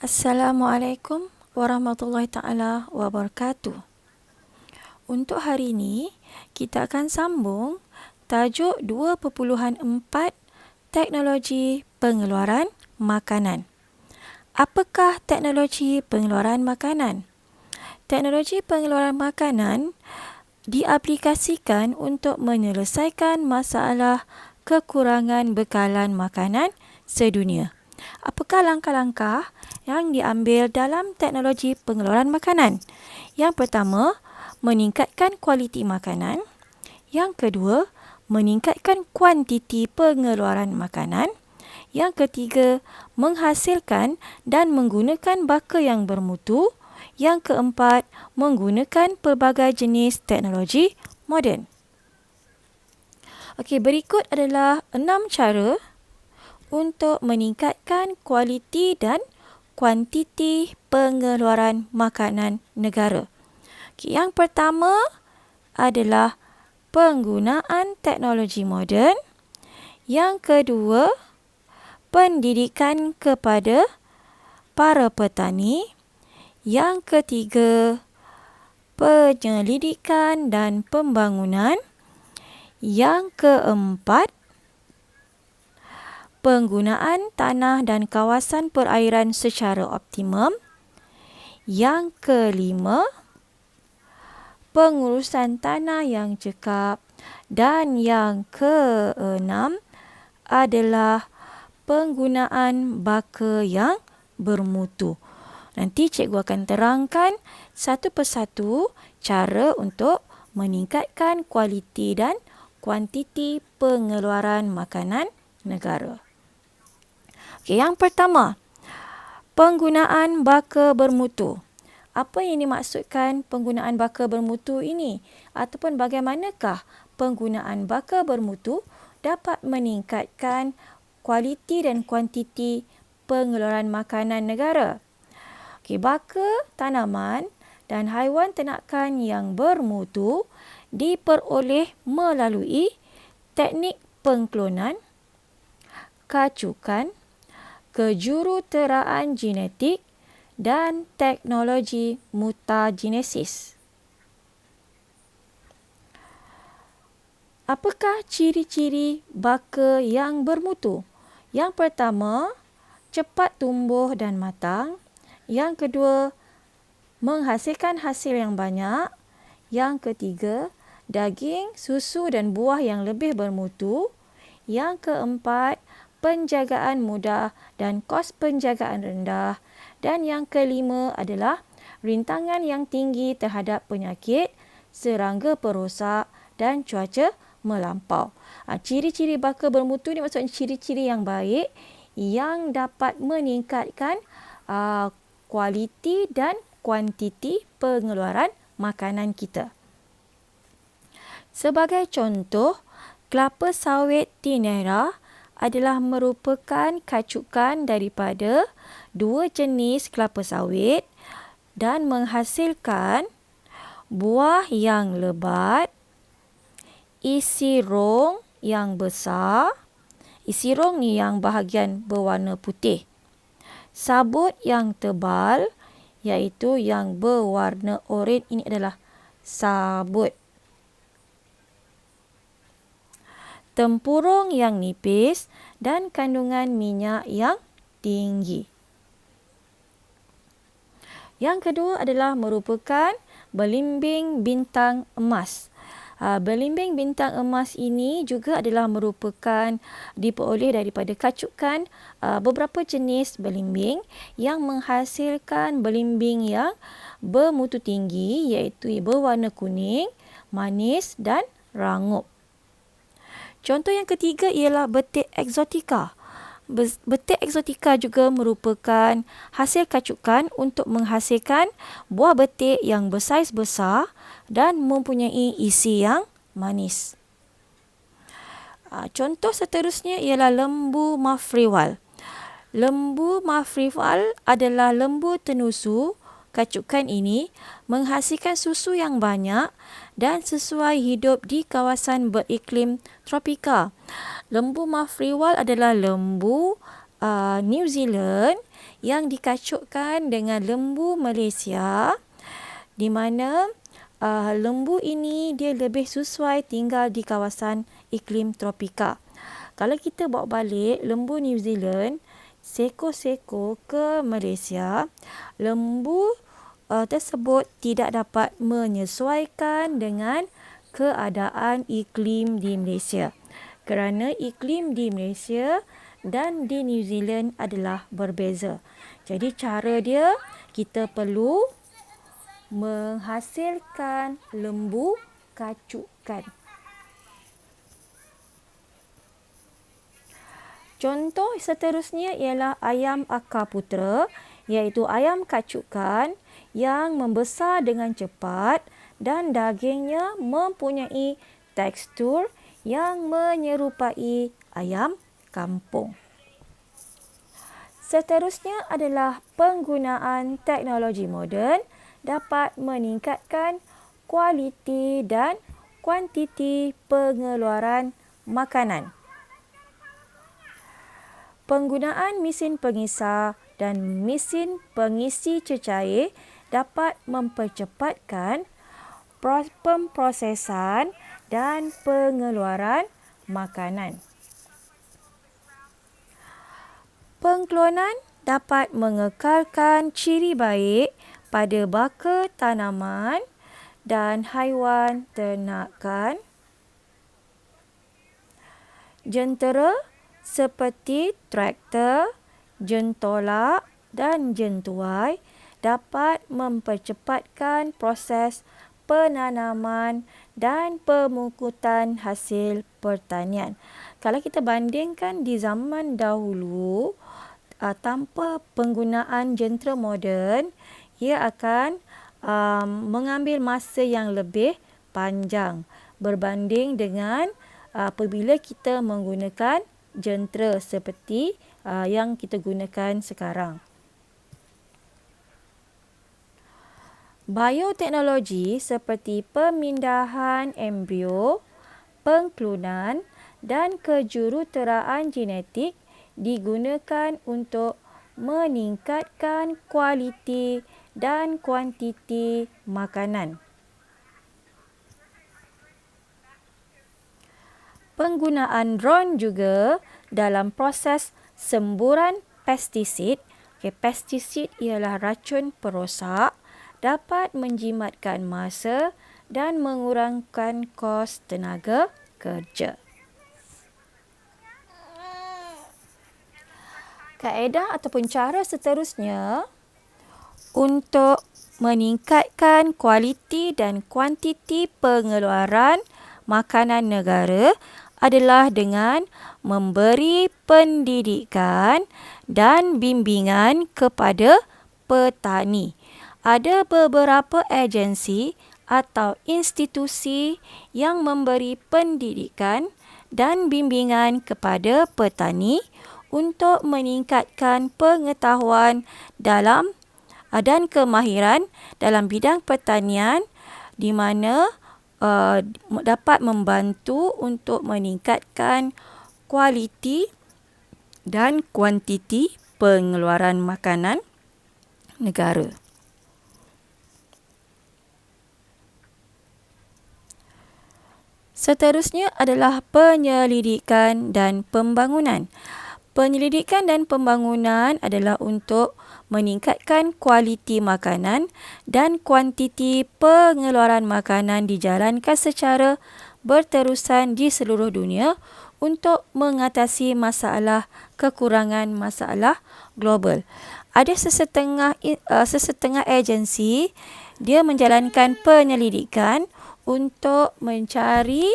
Assalamualaikum warahmatullahi taala wabarakatuh. Untuk hari ini, kita akan sambung tajuk 2.4 teknologi pengeluaran makanan. Apakah teknologi pengeluaran makanan? Teknologi pengeluaran makanan diaplikasikan untuk menyelesaikan masalah kekurangan bekalan makanan sedunia. Apakah langkah-langkah yang diambil dalam teknologi pengeluaran makanan? Yang pertama, meningkatkan kualiti makanan. Yang kedua, meningkatkan kuantiti pengeluaran makanan. Yang ketiga, menghasilkan dan menggunakan baka yang bermutu. Yang keempat, menggunakan pelbagai jenis teknologi moden. Okey, berikut adalah 6 cara untuk meningkatkan kualiti dan kuantiti pengeluaran makanan negara. Okay, yang pertama adalah penggunaan teknologi moden. Yang kedua, pendidikan kepada para petani. Yang ketiga, penyelidikan dan pembangunan. Yang keempat, penggunaan tanah dan kawasan perairan secara optimum. Yang kelima, pengurusan tanah yang cekap. Dan yang keenam adalah penggunaan baka yang bermutu. Nanti cikgu akan terangkan satu persatu cara untuk meningkatkan kualiti dan kuantiti pengeluaran makanan negara. Okey, yang pertama, penggunaan baka bermutu. Apa yang dimaksudkan penggunaan baka bermutu ini? Ataupun bagaimanakah penggunaan baka bermutu dapat meningkatkan kualiti dan kuantiti pengeluaran makanan negara? Okey, baka tanaman dan haiwan ternakan yang bermutu diperoleh melalui teknik pengklonan, kacukan, kejuruteraan genetik dan teknologi mutagenesis. Apakah ciri-ciri baka yang bermutu? Yang pertama, cepat tumbuh dan matang. Yang kedua, menghasilkan hasil yang banyak. Yang ketiga, daging, susu dan buah yang lebih bermutu. Yang keempat, penjagaan mudah dan kos penjagaan rendah. Dan yang kelima adalah rintangan yang tinggi terhadap penyakit, serangga perosak dan cuaca melampau. Ciri-ciri baka bermutu ini maksudnya ciri-ciri yang baik yang dapat meningkatkan kualiti dan kuantiti pengeluaran makanan kita. Sebagai contoh, kelapa sawit tinera adalah merupakan kacukan daripada dua jenis kelapa sawit dan menghasilkan buah yang lebat, isi rong yang besar. Isi rong ni yang bahagian berwarna putih. Sabut yang tebal iaitu yang berwarna oranye, ini adalah sabut. Tempurung yang nipis dan kandungan minyak yang tinggi. Yang kedua adalah merupakan belimbing bintang emas. Belimbing bintang emas ini juga adalah merupakan diperoleh daripada kacukan beberapa jenis belimbing yang menghasilkan belimbing yang bermutu tinggi iaitu berwarna kuning, manis dan rangup. Contoh yang ketiga ialah betik eksotika. Betik eksotika juga merupakan hasil kacukan untuk menghasilkan buah betik yang bersaiz besar dan mempunyai isi yang manis. Contoh seterusnya ialah lembu mafriwal. Lembu mafriwal adalah lembu tenusu. Kacukan ini menghasilkan susu yang banyak dan sesuai hidup di kawasan beriklim tropika. Lembu mafriwal adalah lembu New Zealand yang dikacukkan dengan lembu Malaysia, di mana lembu ini dia lebih sesuai tinggal di kawasan iklim tropika. Kalau kita bawa balik lembu New Zealand seko-seko ke Malaysia, lembu tersebut tidak dapat menyesuaikan dengan keadaan iklim di Malaysia. Kerana iklim di Malaysia dan di New Zealand adalah berbeza. Jadi cara dia, kita perlu menghasilkan lembu kacukan. Contoh seterusnya ialah ayam akar putera, iaitu ayam kacukan yang membesar dengan cepat dan dagingnya mempunyai tekstur yang menyerupai ayam kampung. Seterusnya adalah penggunaan teknologi moden dapat meningkatkan kualiti dan kuantiti pengeluaran makanan. Penggunaan mesin pengisar dan mesin pengisi cecair dapat mempercepatkan pemprosesan dan pengeluaran makanan. Pengklonan dapat mengekalkan ciri baik pada baka tanaman dan haiwan ternakan. Jentera seperti traktor, jentolak dan jentuai dapat mempercepatkan proses penanaman dan pemungutan hasil pertanian. Kalau kita bandingkan di zaman dahulu, tanpa penggunaan jentera moden, ia akan mengambil masa yang lebih panjang berbanding dengan apabila kita menggunakan jentera seperti yang kita gunakan sekarang. Bioteknologi seperti pemindahan embrio, pengklonan dan kejuruteraan genetik digunakan untuk meningkatkan kualiti dan kuantiti makanan. Penggunaan drone juga dalam proses semburan pestisid. Pestisid ialah racun perosak, dapat menjimatkan masa dan mengurangkan kos tenaga kerja. Kaedah ataupun cara seterusnya untuk meningkatkan kualiti dan kuantiti pengeluaran makanan negara adalah dengan memberi pendidikan dan bimbingan kepada petani. Ada beberapa agensi atau institusi yang memberi pendidikan dan bimbingan kepada petani untuk meningkatkan pengetahuan dan kemahiran dalam bidang pertanian, di mana dapat membantu untuk meningkatkan kualiti dan kuantiti pengeluaran makanan negara. Seterusnya adalah penyelidikan dan pembangunan. Penyelidikan dan pembangunan adalah untuk meningkatkan kualiti makanan dan kuantiti pengeluaran makanan dijalankan secara berterusan di seluruh dunia untuk mengatasi masalah kekurangan masalah global. Ada sesetengah agensi dia menjalankan penyelidikan untuk mencari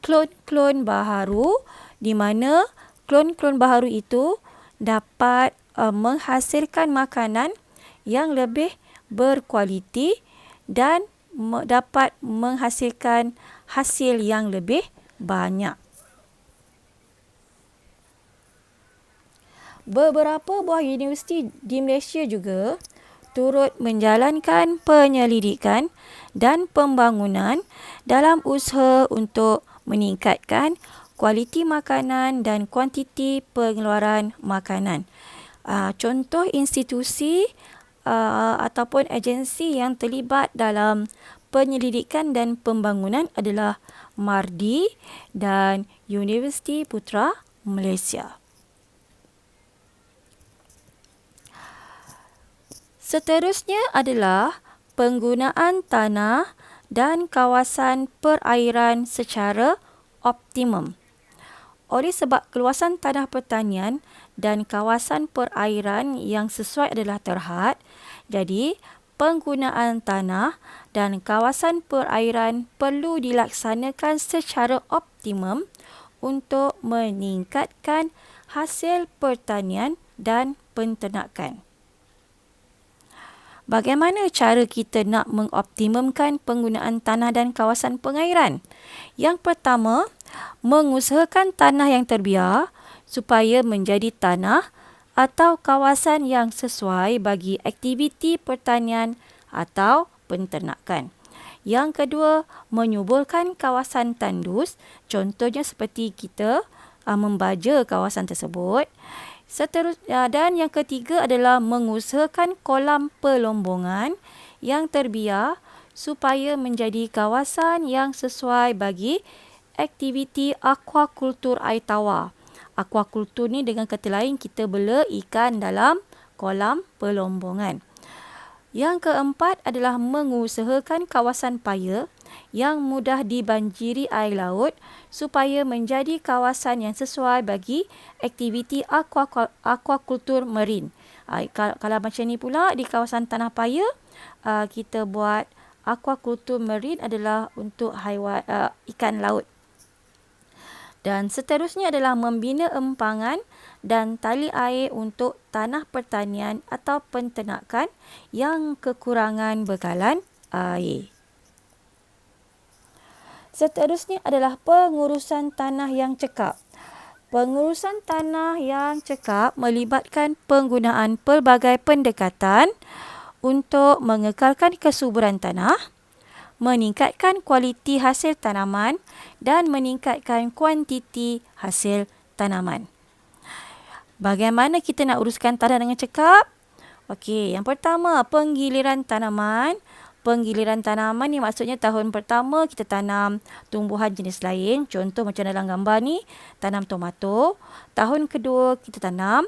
klon-klon baharu, di mana klon-klon baharu itu dapat menghasilkan makanan yang lebih berkualiti dan dapat menghasilkan hasil yang lebih banyak. Beberapa buah universiti di Malaysia juga turut menjalankan penyelidikan dan pembangunan dalam usaha untuk meningkatkan kualiti makanan dan kuantiti pengeluaran makanan. Contoh institusi ataupun agensi yang terlibat dalam penyelidikan dan pembangunan adalah MARDI dan Universiti Putra Malaysia. Seterusnya adalah penggunaan tanah dan kawasan perairan secara optimum. Oleh sebab keluasan tanah pertanian dan kawasan perairan yang sesuai adalah terhad, jadi penggunaan tanah dan kawasan perairan perlu dilaksanakan secara optimum untuk meningkatkan hasil pertanian dan penternakan. Bagaimana cara kita nak mengoptimumkan penggunaan tanah dan kawasan perairan? Yang pertama, mengusahakan tanah yang terbiar supaya menjadi tanah atau kawasan yang sesuai bagi aktiviti pertanian atau penternakan. Yang kedua, menyuburkan kawasan tandus, contohnya seperti kita membaja kawasan tersebut. Dan yang ketiga adalah mengusahakan kolam pelombongan yang terbiar supaya menjadi kawasan yang sesuai bagi aktiviti aquakultur air tawar. Aquakultur ni dengan kata lain kita bela ikan dalam kolam pelombongan. Yang keempat adalah mengusahakan kawasan paya yang mudah dibanjiri air laut supaya menjadi kawasan yang sesuai bagi aktiviti aquakultur marin. Kalau macam ni pula di kawasan tanah paya, kita buat aquakultur marin adalah untuk haiwan ikan laut. Dan seterusnya adalah membina empangan dan tali air untuk tanah pertanian atau penternakan yang kekurangan bekalan air. Seterusnya adalah pengurusan tanah yang cekap. Pengurusan tanah yang cekap melibatkan penggunaan pelbagai pendekatan untuk mengekalkan kesuburan tanah, meningkatkan kualiti hasil tanaman dan meningkatkan kuantiti hasil tanaman. Bagaimana kita nak uruskan tanah dengan cekap? Okey, yang pertama, penggiliran tanaman. Penggiliran tanaman ni maksudnya tahun pertama kita tanam tumbuhan jenis lain. Contoh macam dalam gambar ni, tanam tomato. Tahun kedua kita tanam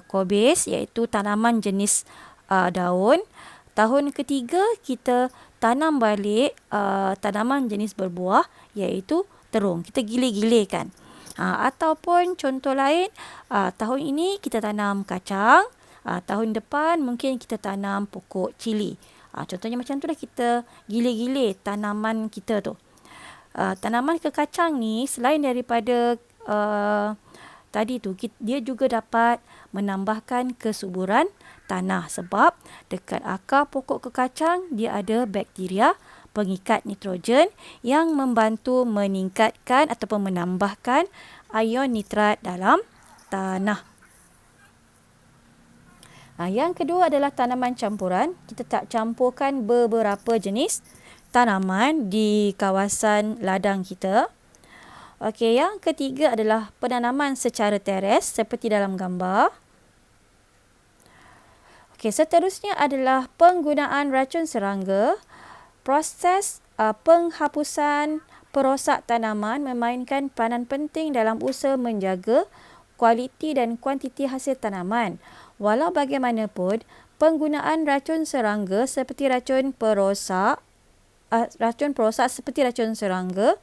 kobis, iaitu tanaman jenis daun. Tahun ketiga kita tanam balik tanaman jenis berbuah, iaitu terung. Kita gilir-gilirkan. Ataupun contoh lain, tahun ini kita tanam kacang. Tahun depan mungkin kita tanam pokok cili. Contohnya macam tu lah, kita gilir-gilir tanaman kita tu. Tanaman kekacang ni selain daripada tadi tu, dia juga dapat menambahkan kesuburan tanah sebab dekat akar pokok kekacang dia ada bakteria pengikat nitrogen yang membantu meningkatkan ataupun menambahkan ion nitrat dalam tanah. Yang kedua adalah tanaman campuran. Kita tak campurkan beberapa jenis tanaman di kawasan ladang kita. Okey, yang ketiga adalah penanaman secara teres seperti dalam gambar. Okey, seterusnya adalah penggunaan racun serangga. Proses penghapusan perosak tanaman memainkan peranan penting dalam usaha menjaga kualiti dan kuantiti hasil tanaman. Walau bagaimanapun, penggunaan racun serangga seperti racun perosak seperti racun serangga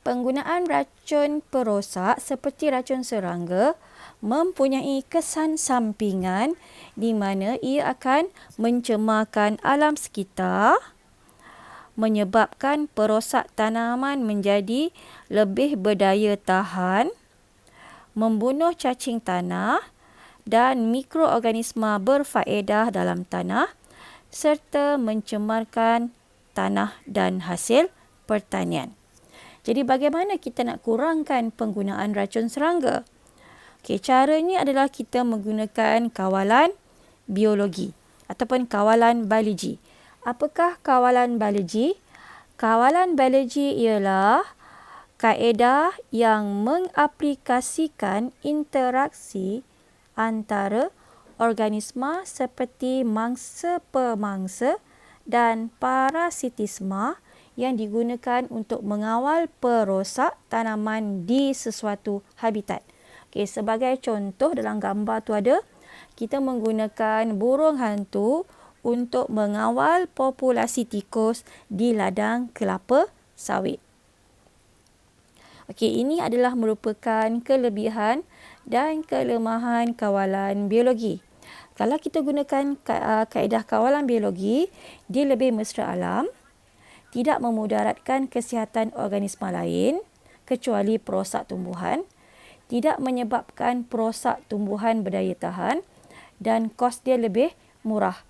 Penggunaan racun perosak seperti racun serangga mempunyai kesan sampingan di mana ia akan mencemarkan alam sekitar, menyebabkan perosak tanaman menjadi lebih berdaya tahan, membunuh cacing tanah dan mikroorganisma berfaedah dalam tanah serta mencemarkan tanah dan hasil pertanian. Jadi bagaimana kita nak kurangkan penggunaan racun serangga? Okey, caranya adalah kita menggunakan kawalan biologi ataupun kawalan biologi. Apakah kawalan biologi? Kawalan biologi ialah kaedah yang mengaplikasikan interaksi antara organisma seperti mangsa-pemangsa dan parasitisma yang digunakan untuk mengawal perosak tanaman di sesuatu habitat. Okey, sebagai contoh dalam gambar tu ada, kita menggunakan burung hantu untuk mengawal populasi tikus di ladang kelapa sawit. Okey, ini adalah merupakan kelebihan dan kelemahan kawalan biologi. Kalau kita gunakan kaedah kawalan biologi, dia lebih mesra alam, tidak memudaratkan kesihatan organisma lain kecuali perosak tumbuhan, tidak menyebabkan perosak tumbuhan berdaya tahan dan kos dia lebih murah.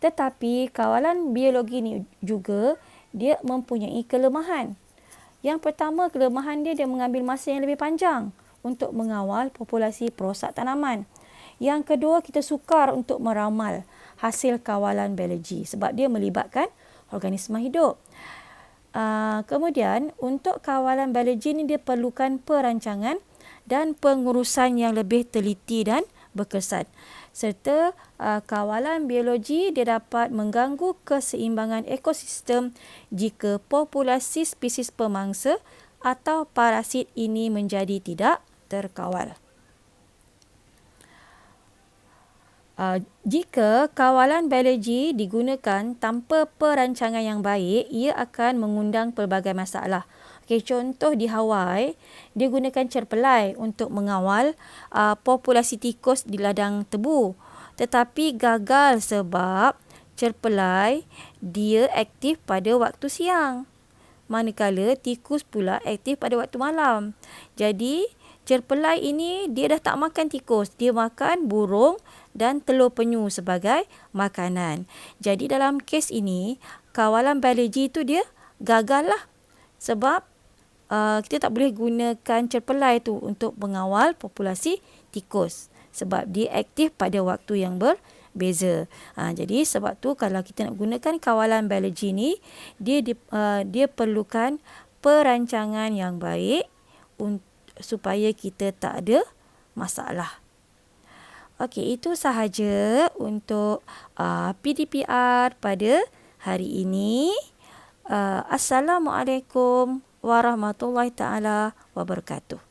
Tetapi kawalan biologi ni juga dia mempunyai kelemahan. Yang pertama, kelemahan dia mengambil masa yang lebih panjang untuk mengawal populasi perosak tanaman. Yang kedua, kita sukar untuk meramal hasil kawalan biologi sebab dia melibatkan organisma hidup. Kemudian, untuk kawalan biologi ini dia perlukan perancangan dan pengurusan yang lebih teliti dan berkesan. Serta kawalan biologi dia dapat mengganggu keseimbangan ekosistem jika populasi spesies pemangsa atau parasit ini menjadi tidak terkawal. Jika kawalan biologi digunakan tanpa perancangan yang baik, ia akan mengundang pelbagai masalah. Okay, contoh di Hawaii, dia gunakan cerpelai untuk mengawal populasi tikus di ladang tebu. Tetapi gagal sebab cerpelai dia aktif pada waktu siang. Manakala tikus pula aktif pada waktu malam. Jadi, cerpelai ini dia dah tak makan tikus. Dia makan burung dan telur penyu sebagai makanan. Jadi, dalam kes ini, kawalan biologi itu dia gagal lah. Sebab kita tak boleh gunakan cerpelai tu untuk mengawal populasi tikus sebab dia aktif pada waktu yang berbeza. Jadi sebab tu kalau kita nak gunakan kawalan biologi ni, dia perlukan perancangan yang baik supaya kita tak ada masalah. Okey, itu sahaja untuk PDPR pada hari ini. Assalamualaikum warahmatullahi taala wabarakatuh.